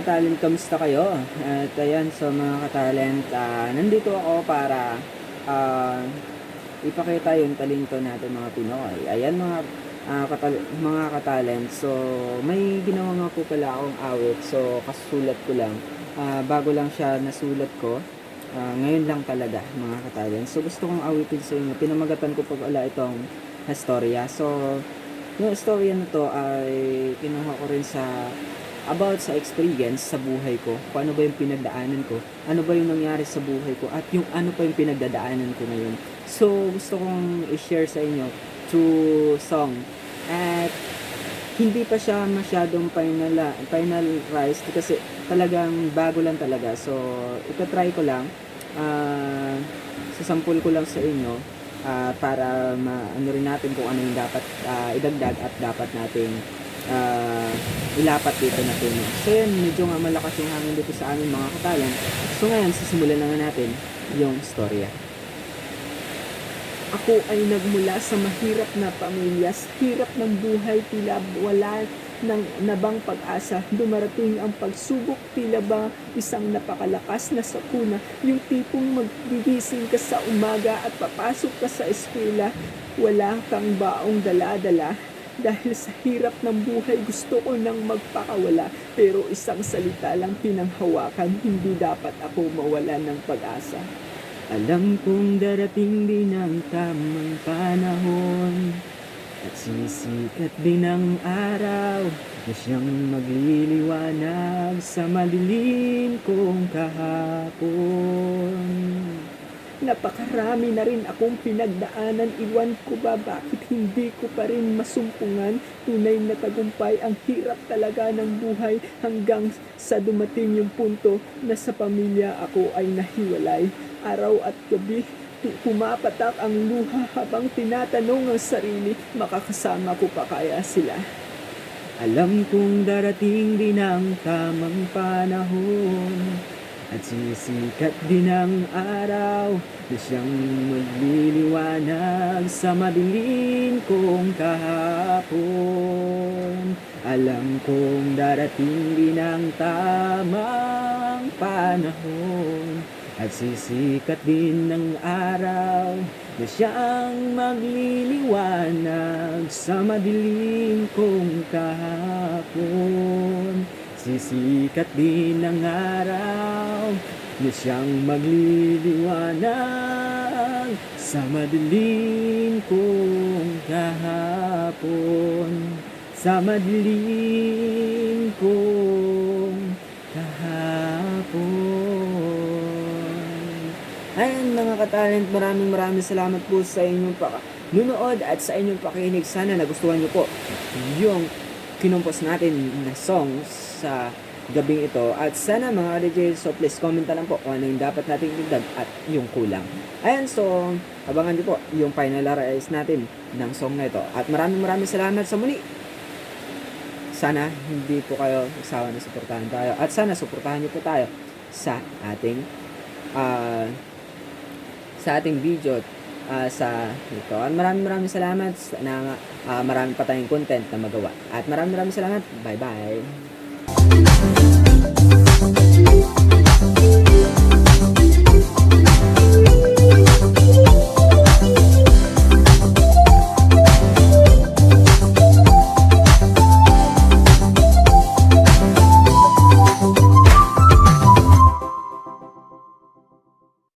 katalent, kamusta kayo? At ayan, so mga katalent, nandito ako para ah, ipakita yung talento natin mga Pinoy. Ayan mga katalent, so may ginawa nga po pala akong awit, so kasulat ko lang. Bago lang siya nasulat ko, ngayon lang talaga mga katalent. So gusto kong awitin sa inyo, pinamagatan ko pa pala itong istorya. So yung istorya na to ay kinuha ko rin about sa experience sa buhay ko, kung ano ba yung pinagdaanan ko, ano ba yung nangyari sa buhay ko, at yung ano pa yung pinagdadaanan ko ngayon. So, gusto kong i-share sa inyo through song. At hindi pa siya masyadong finalized kasi talagang bago lang talaga. So, ito-try ko lang. Sasampul ko lang sa inyo para maano rin natin kung ano yung dapat idagdag at dapat nating ilapat dito na puno. So yun, medyo nga malakas yung hangin dito sa aming mga katalan. So ngayon, sisimulan na nga natin yung storya. Ako ay nagmula sa mahirap na pamilya, sa hirap ng buhay, tila wala ng nabang pag-asa. Dumarating ang pagsubok, tila ba isang napakalakas na sakuna. Yung tipong magigising ka sa umaga at papasok ka sa eskwela, wala kang baong dala-dala. Dahil sa hirap ng buhay, gusto ko nang magpakawala. Pero isang salita lang pinanghawakan, hindi dapat ako mawala ng pag-asa. Alam kong darating din ang tamang panahon, at sisikat din ang araw na siyang magliliwanag sa madilim kong kahapon. Napakarami na rin akong pinagdaanan, iwan ko ba bakit hindi ko pa rin masumpungan. Tunay na tagumpay, ang hirap talaga ng buhay, hanggang sa dumating yung punto na sa pamilya ako ay nahiwalay. Araw at gabi, pumapatak ang luha habang tinatanong ang sarili, makakasama ko pa kaya sila? Alam kong darating din ang tamang panahon, at sisikat din ang araw na siyang magliliwanag sa madilim kong kahapon. Alam kong darating din ang tamang panahon, at sisikat din ang araw na siyang magliliwanag sa madilim kong kahapon. Sisikat din ang araw na siyang magliliwanag sa madilim kong kahapon. Sa madilim kong kahapon. Ayan mga katalent, maraming salamat po sa inyong nunood at sa inyong pakinig. Sana nagustuhan nyo po yung kinumpos natin na songs sa gabing ito. At sana mga DJ, so please comment na lang po kung ano yung dapat nating dagdag at yung kulang. Ayan, so abangan nyo po yung finalize natin ng song na ito. At maraming salamat sa muli. Sana hindi po kayo magsawa na suportahan tayo. At sana suportahan nyo po tayo sa ating video sa ito. At maraming salamat na marami pa tayong content na magawa. At maraming salamat. Bye-bye.